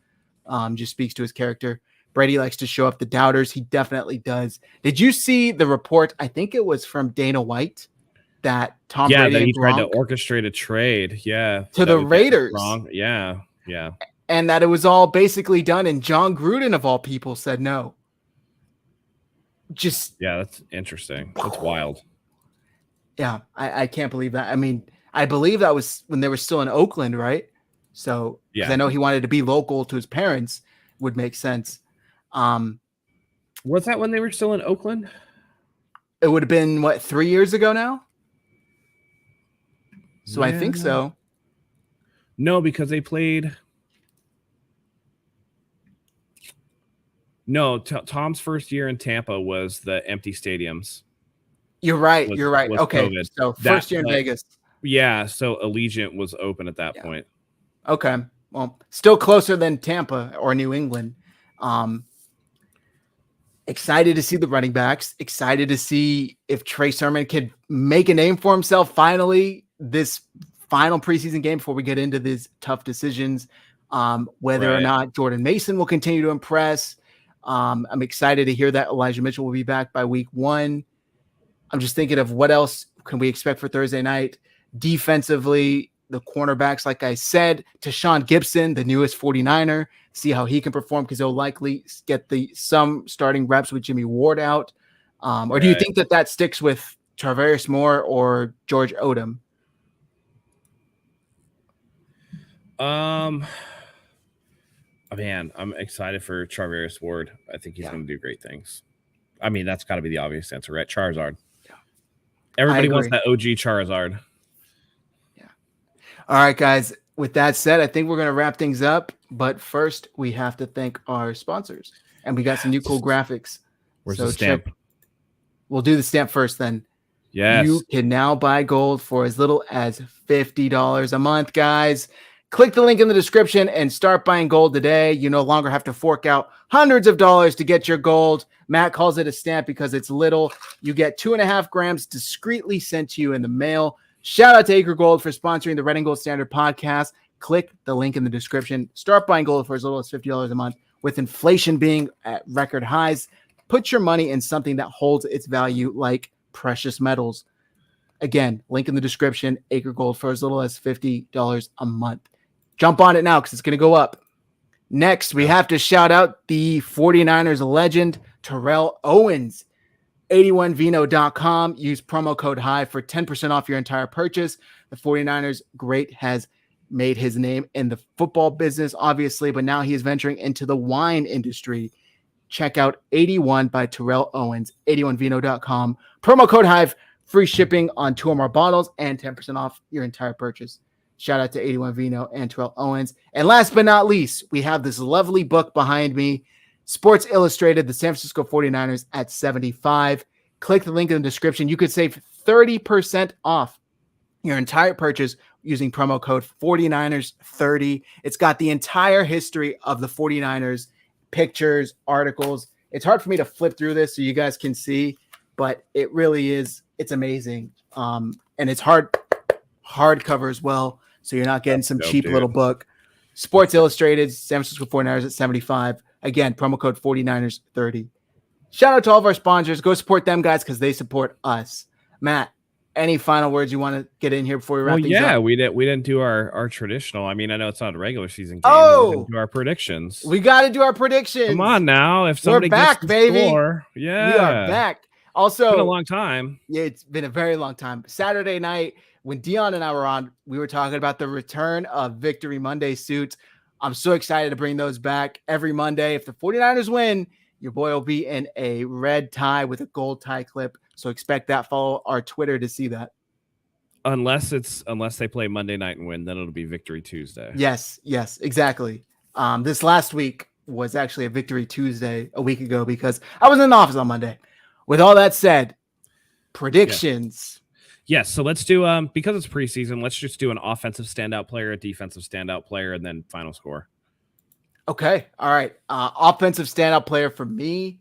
Just speaks to his character. Brady likes to show up the doubters. He definitely does. Did you see the report? I think it was from Dana White that Tom Brady that he tried to orchestrate a trade. To the Raiders. Wrong. Yeah. And that it was all basically done. And John Gruden, of all people, said no. That's interesting. That's wild. Yeah, I can't believe that. I mean, I believe that was when they were still in Oakland, right? So, because I know he wanted to be local to his parents, would make sense. Was that when they were still in Oakland? It would have been, 3 years ago now? So I think so. No, because they played. No, Tom's first year in Tampa was the empty stadiums. You're right. Okay. COVID. So first year in Vegas. Yeah. So Allegiant was open at that point. Okay. Well, still closer than Tampa or New England. Excited to see the running backs. Excited to see if Trey Sermon can make a name for himself finally this final preseason game before we get into these tough decisions. Whether or not Jordan Mason will continue to impress. I'm excited to hear that Elijah Mitchell will be back by week 1. I'm just thinking of what else can we expect for Thursday night. Defensively, the cornerbacks, like I said, Tashawn Gibson, the newest 49er, see how he can perform because he'll likely get some starting reps with Jimmy Ward out. Or do you think that sticks with Tarvarius Moore or George Odom? Man, I'm excited for Tarvarius Ward. I think he's going to do great things. I mean, that's got to be the obvious answer, right? Charizard. Yeah. Everybody wants that OG Charizard. Yeah. All right, guys. With that said, I think we're going to wrap things up. But first, we have to thank our sponsors. And we got some new cool graphics. Where's the stamp? We'll do the stamp first then. Yes. You can now buy gold for as little as $50 a month, guys. Click the link in the description and start buying gold today. You no longer have to fork out hundreds of dollars to get your gold. Matt calls it a stamp because it's little. You get 2.5 grams discreetly sent to you in the mail. Shout out to Acre Gold for sponsoring the Red and Gold Standard podcast. Click the link in the description. Start buying gold for as little as $50 a month. With inflation being at record highs, put your money in something that holds its value like precious metals. Again, link in the description. Acre Gold for as little as $50 a month. Jump on it now because it's going to go up. Next, we have to shout out the 49ers legend, Terrell Owens. 81vino.com. Use promo code Hive for 10% off your entire purchase. The 49ers great has made his name in the football business, obviously, but now he is venturing into the wine industry. Check out 81 by Terrell Owens, 81vino.com. Promo code Hive, free shipping on 2 or more bottles and 10% off your entire purchase. Shout out to 81 Vino and Terrell Owens. And last but not least, we have this lovely book behind me, Sports Illustrated, the San Francisco 49ers at 75. Click the link in the description. You could save 30% off your entire purchase using promo code 49ers30. It's got the entire history of the 49ers, pictures, articles. It's hard for me to flip through this so you guys can see, but it really is. It's amazing. And it's hardcover as well. So you're not getting some cheap little book. Sports Illustrated, San Francisco 49ers at 75. Again, promo code 49ers30. Shout out to all of our sponsors. Go support them, guys, because they support us. Matt, any final words you want to get in here before we wrap things up? Yeah, we didn't do our traditional. I mean, I know it's not a regular season game. Oh, we didn't do our predictions. We got to do our predictions. Come on now. If somebody We're back, gets the baby. score, yeah. We are back. Also, it's been a long time. Yeah, it's been a very long time. Saturday night, when Dion and I were on, we were talking about the return of Victory Monday suits. I'm so excited to bring those back every Monday. If the 49ers win, your boy will be in a red tie with a gold tie clip. So expect that. Follow our Twitter to see that. Unless they play Monday night and win, then it'll be Victory Tuesday. Yes, exactly. This last week was actually a Victory Tuesday a week ago because I was in the office on Monday. With all that said, predictions. Yes, so let's do because it's preseason, let's just do an offensive standout player, a defensive standout player, and then final score. Okay. All right. Offensive standout player for me.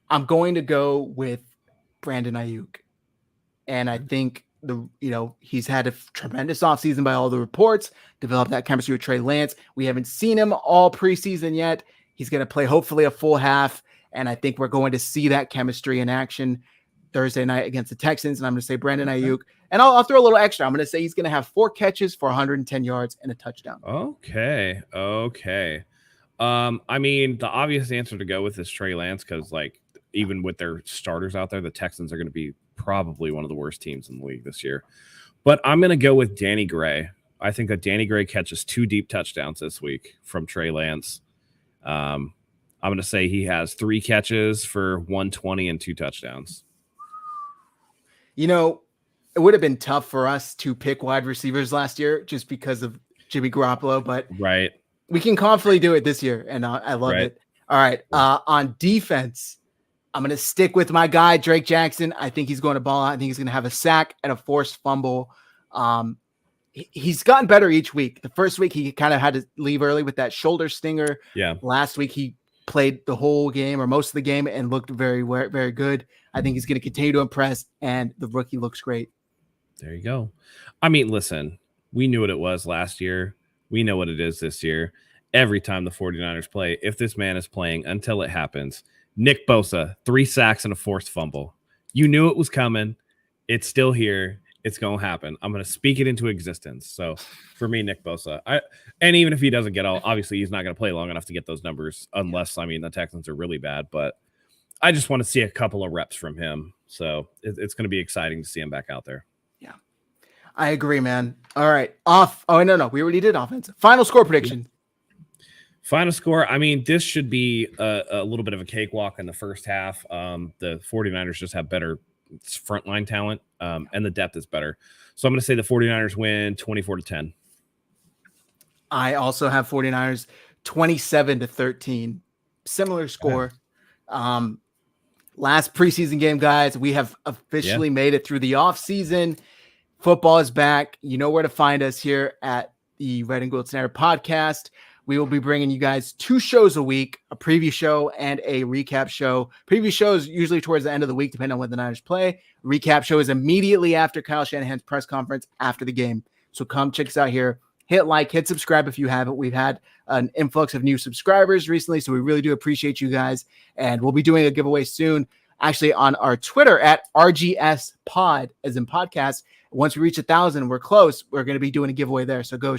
I'm going to go with Brandon Ayuk. And I think he's had a tremendous offseason by all the reports, developed that chemistry with Trey Lance. We haven't seen him all preseason yet. He's going to play hopefully a full half. And I think we're going to see that chemistry in action Thursday night against the Texans. And I'm going to say Brandon Ayuk. And I'll throw a little extra. I'm going to say he's going to have 4 catches for 110 yards and a touchdown. Okay. I mean, the obvious answer to go with is Trey Lance because, even with their starters out there, the Texans are going to be probably one of the worst teams in the league this year. But I'm going to go with Danny Gray. I think that Danny Gray catches 2 deep touchdowns this week from Trey Lance. I'm going to say he has 3 catches for 120 and 2 touchdowns. It would have been tough for us to pick wide receivers last year just because of Jimmy Garoppolo, but we can confidently do it this year, and I love it. All right, on defense, I'm going to stick with my guy, Drake Jackson. I think he's going to ball out. I think he's going to have a sack and a forced fumble. He's gotten better each week. The first week, he kind of had to leave early with that shoulder stinger. Yeah. Last week, he played the whole game or most of the game and looked very, very good. I think he's going to continue to impress, and the rookie looks great. There you go. I mean, listen, we knew what it was last year. We know what it is this year. Every time the 49ers play, if this man is playing until it happens, Nick Bosa, 3 sacks and a forced fumble. You knew it was coming. It's still here. It's going to happen. I'm going to speak it into existence. So for me, Nick Bosa, and even if he doesn't get all, obviously he's not going to play long enough to get those numbers unless, I mean, the Texans are really bad, but I just want to see a couple of reps from him. So it's going to be exciting to see him back out there. Yeah, I agree, man. All right. Off. Oh, no. We already did offense. Final score prediction. Final score. I mean, this should be a little bit of a cakewalk in the first half. The 49ers just have better frontline talent, and the depth is better. So I'm going to say the 49ers win 24-10. I also have 49ers 27-13. Similar score. Yeah. Last preseason game, guys. We have officially made it through the offseason. Football is back. You know where to find us here at the Red and Gold Snare podcast. We will be bringing you guys 2 shows a week, a preview show and a recap show. Preview show is usually towards the end of the week, depending on when the Niners play. Recap show is immediately after Kyle Shanahan's press conference after the game. So come check us out here. Hit like, hit subscribe if you haven't. We've had an influx of new subscribers recently, so we really do appreciate you guys. And we'll be doing a giveaway soon, actually on our Twitter at RGS Pod, as in podcast. Once we reach 1,000, we're close. We're going to be doing a giveaway there. So go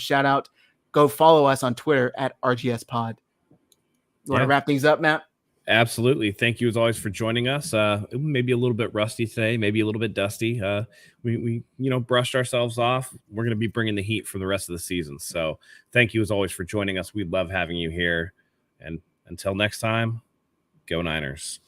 follow us on Twitter at RGS Pod. You want to wrap things up, Matt? Absolutely. Thank you as always for joining us. Maybe a little bit rusty today, maybe a little bit dusty. We brushed ourselves off. We're going to be bringing the heat for the rest of the season. So thank you as always for joining us. We love having you here. And until next time, go Niners.